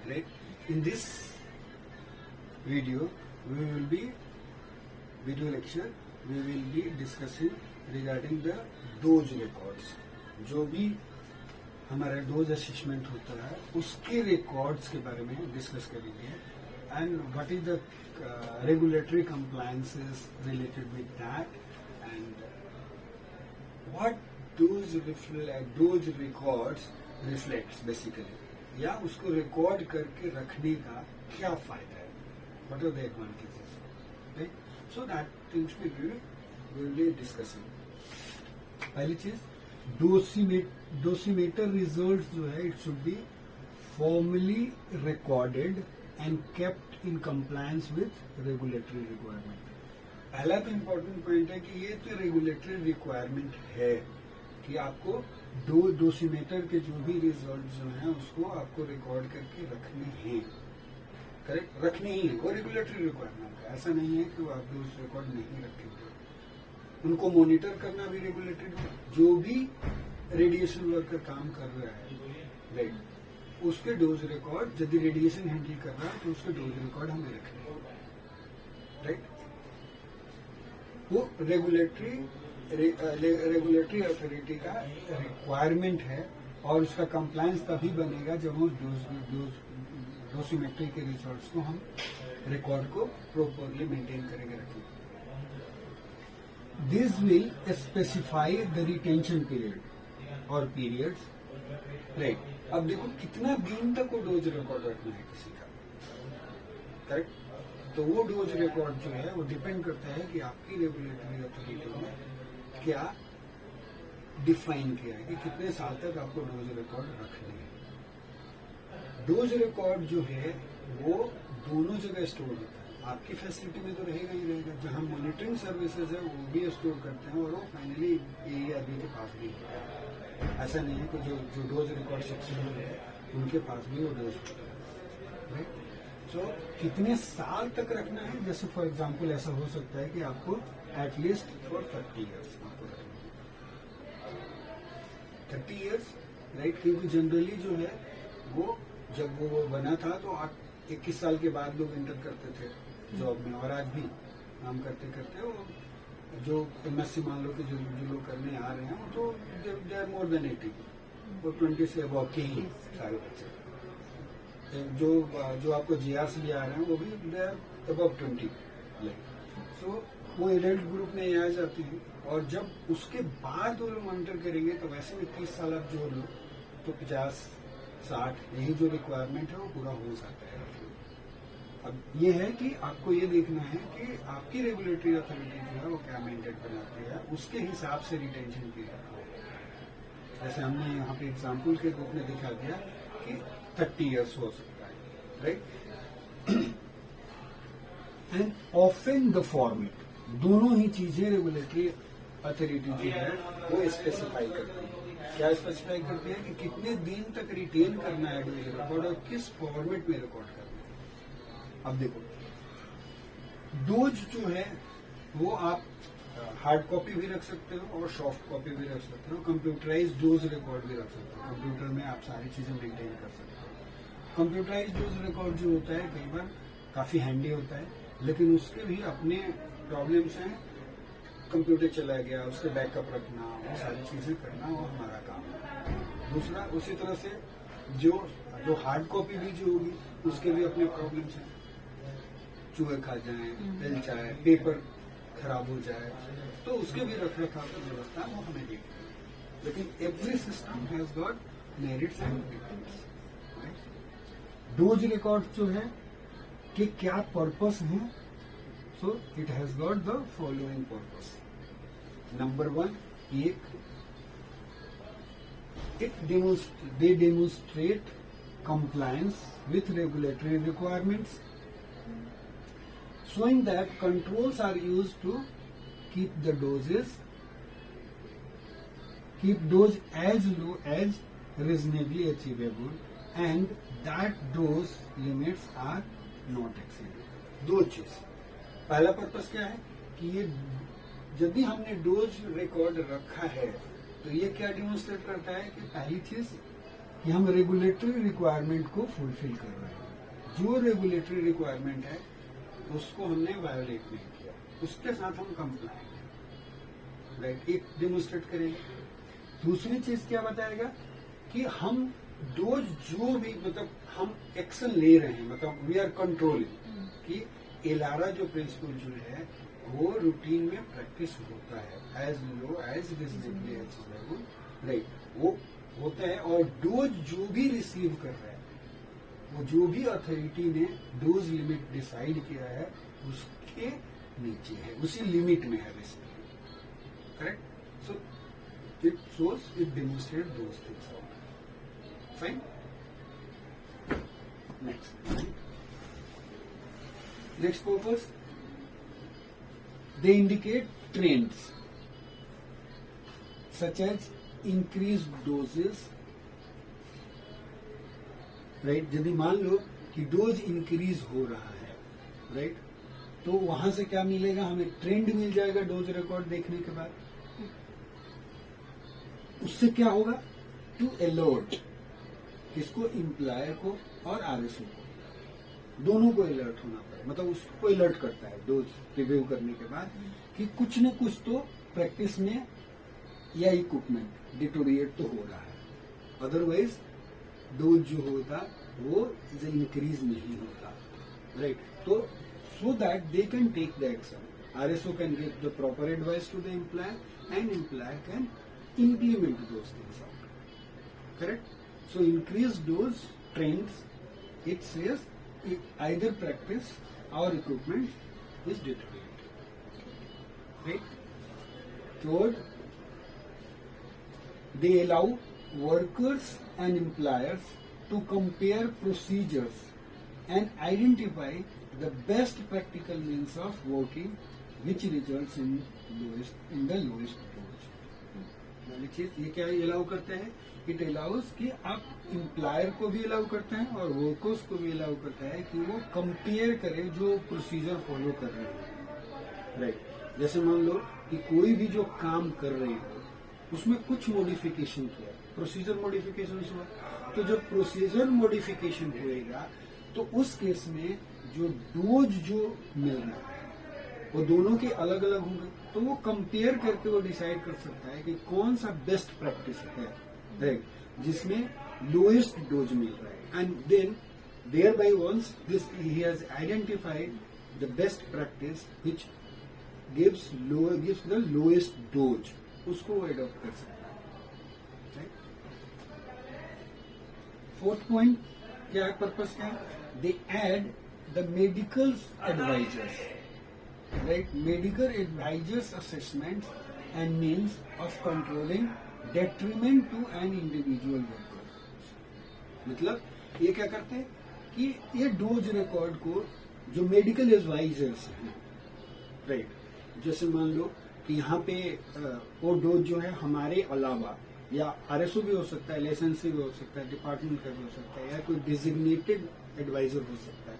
Right? In this video, video lecture, we will be discussing regarding the dose records. जो भी हमारा dose assessment होता है उसके रिकॉर्ड्स के बारे में डिस्कस करेंगे, and what is the regulatory compliances related with that, and what does records reflects basically, या उसको रिकॉर्ड करके रखने का क्या फायदा है, what are the advantages, right? So that things we will be discussing. पहली चीज, डोसीमीटर रिजल्ट जो है it should be formally recorded and kept in compliance with regulatory requirement. पहला तो इम्पोर्टेंट पॉइंट है कि ये तो रेगुलेटरी रिक्वायरमेंट है कि आपको डोसीमीटर के जो भी रिजल्ट जो है उसको आपको रिकॉर्ड करके रखने हैं. करेक्ट, रखने ही है, वो रेगुलेटरी रिक्वायरमेंट है. ऐसा नहीं है कि वो आप डोज रिकॉर्ड नहीं रखेंगे. उनको मॉनिटर करना भी रेगुलेटेड है. जो भी रेडिएशन वर्कर काम कर रहा है, राइट, उसके डोज रिकॉर्ड, यदि रेडिएशन हैंडल कर रहा है तो उसके डोज रिकॉर्ड हमें रखने हैं, राइट. वो रेगुलेटरी अथॉरिटी का रिक्वायरमेंट है, और उसका कंप्लायंस तभी बनेगा जब उस डोसीमेट्री के रिजल्ट्स को हम रिकॉर्ड को प्रॉपरली मेंटेन करेंगे, रखेंगे. This will specify the retention period or periods. Right. अब देखो कितना दिन तक वो डोज रिकॉर्ड रखना है किसी का, करेक्ट. तो वो डोज रिकॉर्ड जो है वो डिपेंड करता है कि आपकी रेगुलेटरी अथॉरिटी ने क्या डिफाइन किया है कि कितने साल तक आपको डोज रिकॉर्ड रखने हैं. डोज रिकॉर्ड जो है वो दोनों जगह स्टोर होता है. आपकी फैसिलिटी में तो रहेगा ही रहेगा, जहां मॉनिटरिंग सर्विसेज है वो भी स्टोर करते हैं, और वो फाइनली AERB के पास भी होता है. ऐसा नहीं है कि जो डोज रिकॉर्ड सेक्शन है उनके पास भी वो डोज होता है, राइट. सो कितने साल तक रखना है, जैसे फॉर एग्जाम्पल ऐसा हो सकता है कि आपको एटलीस्ट फॉर 30 ईयर्स आपको रखना है. 30 ईयर्स, राइट, क्योंकि जनरली जो है वो जब वो बना था तो 21 साल के बाद लोग एंटर करते थे जॉब में, और आज भी काम करते करते वो जो MSc मान लो कि जो लोग करने आ रहे हैं वो तो दे आर मोर देन 80, वो 20 से अबव के ही सारे बच्चे. जो आपको GRC भी आ रहे हैं वो भी दे आर अबव 20. सो वो एडल्ट ग्रुप में आ जाती है, और जब उसके बाद वो लोग मॉनिटर करेंगे तो वैसे भी 30 साल आप जोड़ लो तो 50-60 यही जो रिक्वायरमेंट है वो पूरा हो जाता है. अब ये है कि आपको ये देखना है कि आपकी रेगुलेटरी अथॉरिटी जो है वो क्या मैंडेट बनाती है, उसके हिसाब से रिटेंशन पीरियड हो. जैसे हमने यहाँ पे एग्जाम्पल के रूप में दिखा दिया कि 30 ईयर्स हो सकता है, right. And often the format, दोनों ही चीजें रेगुलेटरी अथॉरिटी जो है वो स्पेसिफाई करती है. क्या स्पेसिफाई करती है कि कितने दिन तक रिटेन करना है डोज रिकॉर्ड और किस फॉर्मेट में रिकॉर्ड करना है. अब देखो, डोज जो है वो आप हार्ड कॉपी भी रख सकते हो और सॉफ्ट कॉपी भी रख सकते हो. कंप्यूटराइज डोज रिकॉर्ड भी रख सकते हो. कंप्यूटर में आप सारी चीजें मेंटेन कर सकते हो. कंप्यूटराइज डोज रिकॉर्ड जो होता है कई बार काफी हैंडी होता है, लेकिन उसके भी अपने प्रॉब्लम्स हैं. कंप्यूटर चला गया, उसके बैकअप रखना, वो सारी चीजें करना वो हमारा काम है. दूसरा, उसी तरह से जो हार्ड कॉपी भी जो होगी उसके भी अपने प्रॉब्लम्स हैं. चूहे खा जाए, जल जाए, पेपर खराब हो जाए, तो उसके भी रख रखाव की व्यवस्था वो हमें देखनी है. लेकिन every system has got merits and demerits. Dose record जो है कि क्या पर्पस है, सो it has got the following purpose. Number 1, they demonstrate compliance with regulatory requirements, showing that controls are used to keep dose as low as reasonably achievable, and that dose limits are not exceeded. दो चीज. पहला purpose क्या है कि ये यदि हमने dose record रखा है तो ये क्या डिमोन्स्ट्रेट करता है कि पहली चीज कि हम रेगुलेटरी रिक्वायरमेंट को फुलफिल कर रहे हैं। जो रेगुलेटरी रिक्वायरमेंट है उसको हमने वायोलेट नहीं किया, उसके साथ हम कंप्लाई हैं, राइट। एक डेमोन्स्ट्रेट करेंगे। दूसरी चीज क्या बताएगा कि हम डोज जो भी मतलब हम एक्शन ले रहे हैं, मतलब वी आर कंट्रोलिंग कि एलारा जो प्रिंसिपल जो है वो रूटीन में प्रैक्टिस होता है as low as reasonably achievable, right, वो होता है। और डोज जो भी रिसीव कर रहा है, वो जो भी अथॉरिटी ने डोज लिमिट डिसाइड किया है उसके नीचे है, उसी लिमिट में है basically, correct. So it shows, it demonstrate those things out, fine. Next purpose, they indicate trends such as increased doses, right। यदि मान लो कि डोज इंक्रीज हो रहा है, राइट, तो वहां से क्या मिलेगा, हमें ट्रेंड मिल जाएगा डोज रिकॉर्ड देखने के बाद। उससे क्या होगा, टू अलर्ट, किसको, इम्प्लायर को और आरएसओ को, दोनों को अलर्ट होना पड़े, मतलब उसको अलर्ट करता है डोज रिव्यू करने के बाद कि कुछ न कुछ तो प्रैक्टिस में या इक्विपमेंट डिटोरिएट तो हो रहा है, अदरवाइज डोज जो होता वो इंक्रीज नहीं होता, राइट। तो so that they can take the action, RSO can give the proper advice to the employer and employer can implement those things out, correct। so increase those trends, it says either practice or equipment is deteriorated, right। Third, they allow workers and employers to compare procedures and identify the best practical means of working which results in the lowest dose। पहली चीज ये क्या allow करते हैं, it allows कि आप employer को भी अलाउ करते हैं और वर्कर्स को भी अलाउ करता है कि वो कंपेयर करें जो प्रोसीजर फॉलो कर रहे हैं, राइट। जैसे मान लो कि कोई भी जो काम कर रहे हो उसमें कुछ मॉडिफिकेशन किया, प्रोसीजर मॉडिफिकेशन हुआ, तो जब प्रोसीजर मॉडिफिकेशन होएगा तो उस केस में जो डोज जो मिल रहा है वो दोनों के अलग अलग होंगे, तो वो कंपेयर करके वो डिसाइड कर सकता है कि कौन सा बेस्ट प्रैक्टिस है, राइट, जिसमें लोएस्ट डोज मिल रहा है। And then thereby once this he has identified the best practice which gives the lowest dose, उसको वो एडॉप्ट कर सकता है, राइट। फोर्थ पॉइंट क्या है, पर्पस क्या है, they aid the medical advisors, right, medical advisors assessments and means of controlling detriment to an individual worker। मतलब ये क्या करते हैं कि ये डोज रिकॉर्ड को जो मेडिकल एडवाइजर्स हैं, राइट, जैसे मान लो कि यहाँ पे वो डोज जो है हमारे अलावा या आरएसओ भी हो सकता है, लाइसेंसी भी हो सकता है, डिपार्टमेंट का भी हो सकता है, या कोई डिजिग्नेटेड एडवाइजर हो सकता है,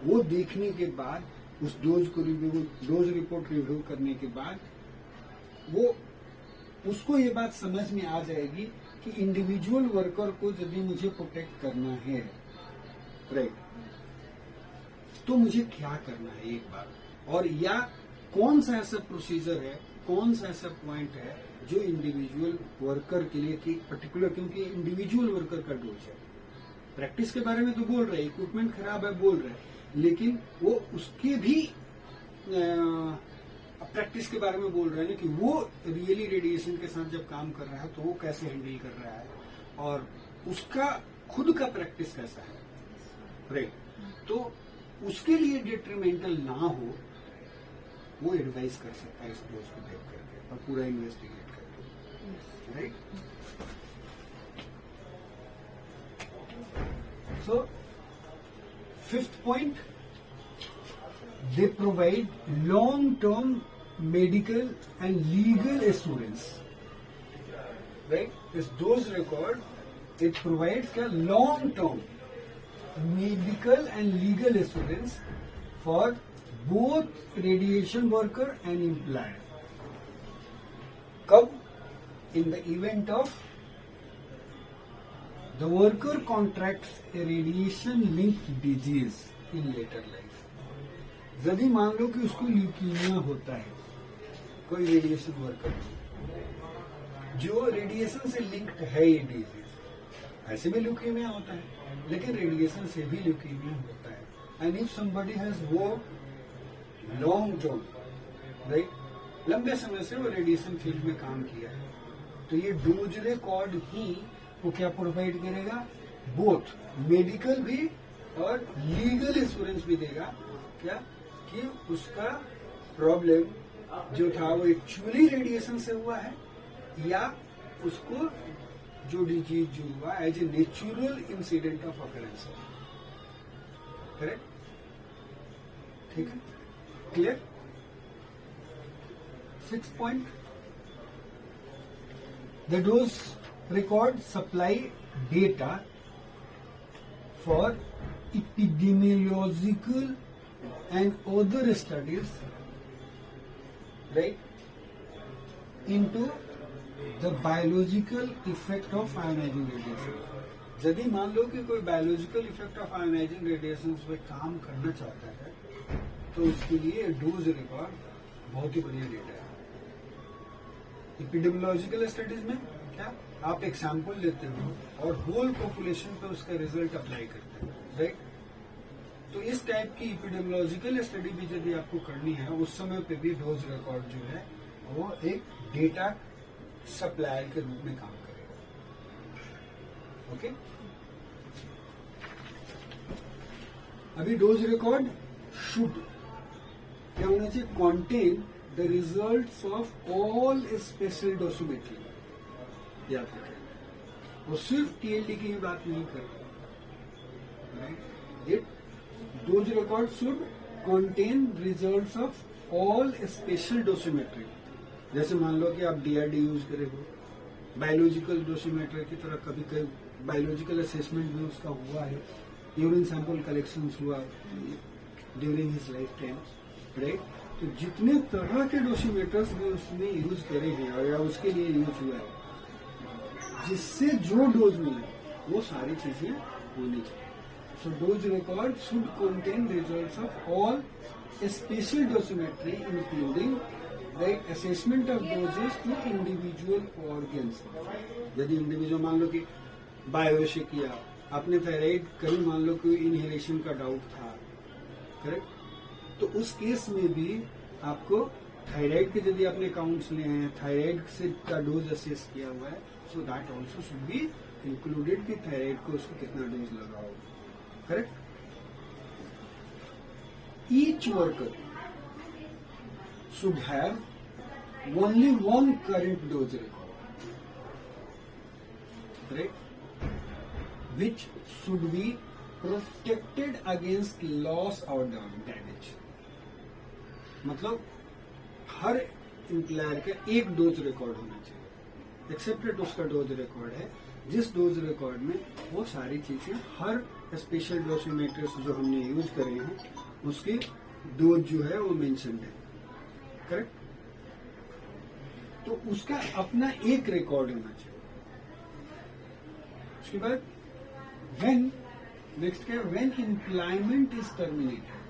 वो देखने के बाद उस डोज को डोज रिपोर्ट रिव्यू करने के बाद वो उसको ये बात समझ में आ जाएगी कि इंडिविजुअल वर्कर को यदि मुझे प्रोटेक्ट करना है, राइट, तो मुझे क्या करना है एक बार, और या कौन सा ऐसा प्रोसीजर है, कौन सा ऐसा पॉइंट है जो इंडिविजुअल वर्कर के लिए कि पर्टिकुलर, क्योंकि इंडिविजुअल वर्कर का डोज है। प्रैक्टिस के बारे में तो बोल रहे हैं, इक्विपमेंट खराब है बोल रहे हैं, लेकिन वो उसके भी प्रैक्टिस के बारे में बोल रहे हैं कि वो रियली रेडिएशन के साथ जब काम कर रहा है तो वो कैसे हैंडल कर रहा है और उसका खुद का प्रैक्टिस कैसा है, राइट। तो उसके लिए डिट्रीमेंटल ना हो वो एडवाइस कर सकता है इस डोज को देख करके और पूरा इन्वेस्टिगेट करके, right. So fifth point, they provide long-term medical and legal assurance, right? This dose record, it provides a long-term medical and legal assurance for both radiation worker and employer. कब? In the event of the worker contracts a radiation linked disease in later life. यदि मान लो कि उसको leukaemia होता है, कोई radiation worker जो रेडिएशन से लिंक्ड है ये डिजीज, ऐसे भी ल्यूकीमिया होता है लेकिन रेडिएशन से भी ल्यूकीमिया होता है। एंड इफ समबडी हैज वो लॉन्ग टर्म, राइट, लंबे समय से वो रेडिएशन फील्ड में काम किया है, तो ये डोज रिकॉर्ड ही वो क्या प्रोवाइड करेगा, बोथ मेडिकल भी और लीगल इंश्योरेंस भी देगा, क्या कि उसका प्रॉब्लम जो था वो एक्चुअली रेडिएशन से हुआ है या उसको जो डिजीज जो हुआ as a natural incident of occurrence है। करेक्ट? ठीक है, clear? 6 point, the dose record supply data for epidemiological and other studies, right, into the biological effect of ionizing radiation। यदि मान लो कि कोई biological effect of ionising radiation पे काम करना चाहता है तो उसके लिए डोज रिकॉर्ड बहुत ही बढ़िया डेटा है। एपिडेमियोलॉजिकल स्टडीज में क्या आप एक सैंपल लेते हो और होल पॉपुलेशन पे उसका रिजल्ट अप्लाई करते हो, राइट? तो इस टाइप की एपिडेमियोलॉजिकल स्टडी भी यदि आपको करनी है उस समय पे भी डोज रिकॉर्ड जो है वो एक डेटा सप्लायर के रूप में काम करेगा। ओके, अभी डोज रिकॉर्ड शुड क्या होना चाहिए, contain the results of all special dosimetry. याद रखें, वो सिर्फ टीएलडी की ही बात नहीं कर रहा, right? It dose record should contain results of all special dosimetry. जैसे मान लो कि आप डीआरडी यूज करे हो, बायोलॉजिकल डोसिमेट्री की तरह कभी कभी बायोलॉजिकल असेसमेंट भी उसका हुआ है, यूरिन सैंपल कलेक्शन हुआ during his life time, right? तो जितने तरह के डोसिमेटर्स भी उसने यूज करे हैं या उसके लिए यूज हुआ है, जिससे जो डोज मिले वो सारी चीजें होनी चाहिए। So dose record should contain results of all special dosimetry including the assessment of doses to individual organs. यदि इंडिविजुअल मान लो कि बायोसे किया आपने थायराइड, कहीं मान लो कोई इनहेलेशन का डाउट था, करेक्ट, तो उस केस में भी आपको थायराइड के यदि आपने काउंट्स लिए हैं, थायराइड से का डोज असेस किया हुआ है, so that also should be included कि थायराइड को उसको कितना डोज लगा हो, correct? Each worker should have only one current dose record, right, which should be protected against loss or damage। मतलब हर एम्प्लॉयर का एक डोज रिकॉर्ड होना चाहिए, एक्सेप्टेड उसका डोज रिकॉर्ड है, जिस डोज रिकॉर्ड में वो सारी चीजें हर स्पेशल डोसिमेटर्स जो हमने यूज करे हैं उसके डोज जो है वो मेंशन है, करेक्ट? तो उसका अपना एक रिकॉर्ड होना चाहिए। उसके बाद व्हेन नेक्स्ट क्या, व्हेन एम्प्लॉयमेंट इज टर्मिनेटेड।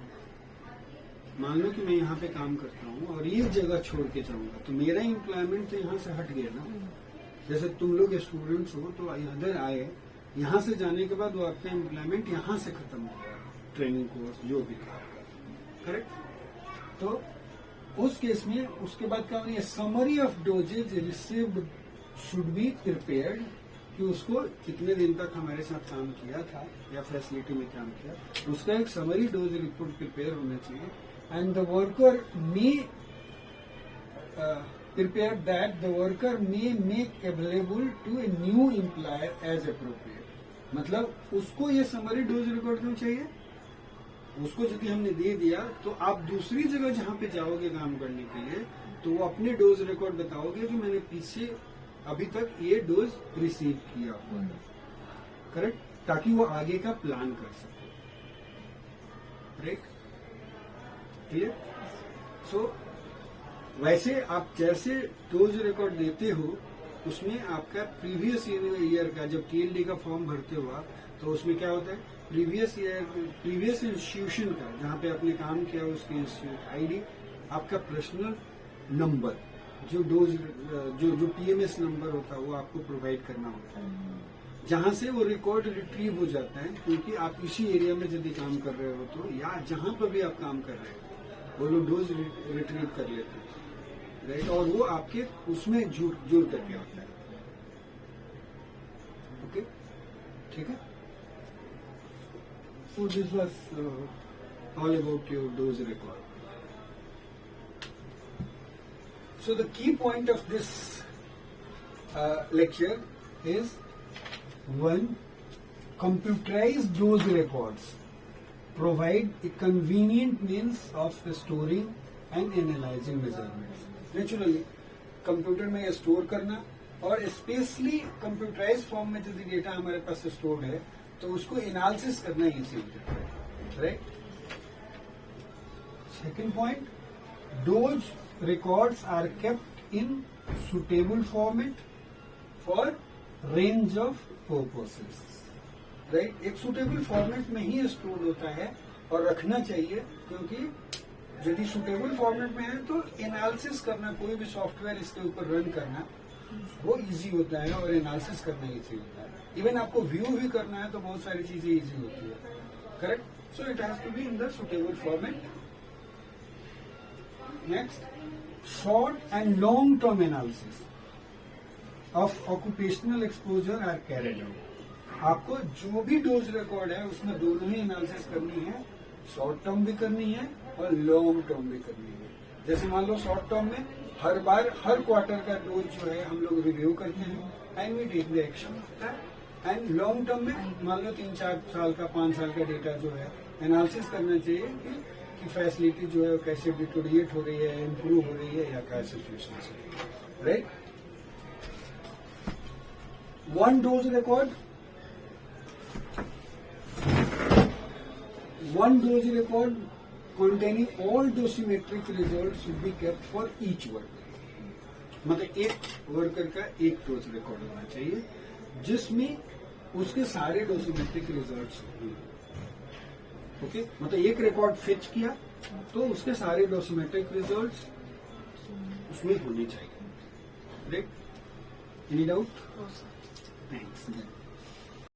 मान लो कि मैं यहाँ पे काम करता हूँ और ये जगह छोड़ के जाऊंगा तो मेरा एम्प्लॉयमेंट तो यहाँ से हट गया ना। जैसे तुम लोग स्टूडेंट्स हो तो इधर आए, यहाँ से जाने के बाद वो आपका एम्प्लॉयमेंट यहाँ से खत्म हो गया, ट्रेनिंग कोर्स जो भी था, करेक्ट? तो उस केस में उसके बाद क्या होनी है, summary of doses received should be prepared, कि उसको कितने दिन तक हमारे साथ काम किया था या फैसिलिटी में काम किया, उसका एक समरी डोज रिपोर्ट प्रिपेयर होना चाहिए। And the worker may prepare that the worker may make available to a new employer as appropriate. मतलब उसको ये समरी डोज रिकॉर्ड क्यों चाहिए, उसको यदि हमने दे दिया तो आप दूसरी जगह जहां पे जाओगे काम करने के लिए तो वो अपने डोज रिकॉर्ड बताओगे कि मैंने पीछे अभी तक ये डोज रिसीव किया हुआ है, करेक्ट, ताकि वो आगे का प्लान कर सके, राइट? क्लियर? सो वैसे आप जैसे डोज रिकॉर्ड देते हो उसमें आपका प्रीवियस ईयर का, जब TLD का फॉर्म भरते हो आप, तो उसमें क्या होता है, प्रीवियस इंस्टीट्यूशन का, जहाँ पे आपने काम किया उसकी इंस्टीट्यूट ID, आपका पर्सनल नंबर, जो डोज जो PMS नंबर होता है वो आपको प्रोवाइड करना होता है, जहां से वो रिकॉर्ड रिट्रीव हो जाता है। क्योंकि आप इसी एरिया में यदि काम कर रहे हो तो, या जहां पर भी आप काम कर रहे हो, वो लोग डोज रिट्रीव कर लेते हैं, राइट, और वो आपके उसमें जुड़ करके आता है। ओके, ठीक है। So this was all about your dose record. So the key point of this lecture is, one, computerized dose records provide a convenient means of storing and analyzing measurements. Naturally, computer में ये store करना, और specially computerise form में यदि data हमारे पास store है तो उसको एनालिसिस करना इजी होता है, right. Second point, dose records are kept in suitable format for range of purposes, right? एक suitable format में ही स्टोर होता है और रखना चाहिए, क्योंकि यदि suitable format में है तो एनालिसिस करना, कोई भी सॉफ्टवेयर इसके ऊपर रन करना वो इजी होता है और एनालिसिस करना इजी होता है। इवन आपको व्यू भी करना है तो बहुत सारी चीजें इजी होती है, correct. So it has to be in the suitable format. Next, short and long term analysis of occupational exposure are carried out। आपको जो भी डोज रिकॉर्ड है उसमें दोनों ही एनालिसिस करनी है, शॉर्ट टर्म भी करनी है और लॉन्ग टर्म भी करनी है। जैसे मान लो शॉर्ट टर्म में हर बार हर क्वार्टर का डोज जो है हम लोग रिव्यू करते हैं and we take the action होता है। एंड लॉन्ग टर्म में मान लो 3-4 साल का 5 साल का डेटा जो है एनालिसिस करना चाहिए कि फैसिलिटी जो है कैसे डिटोरिएट हो रही है, इम्प्रूव हो रही है, या क्या सिचुएशन है, right. One dose record containing all dosimetric results should be kept for each worker। मतलब एक वर्कर का एक डोज रिकॉर्ड होना चाहिए जिसमें उसके सारे डोसिमेट्रिक रिजल्ट्स होंगे। ओके, मतलब एक रिकॉर्ड फिच किया तो उसके सारे डोसिमेट्रिक रिजल्ट्स उसमें होने चाहिए, राइट। Any doubt? थैंक्स।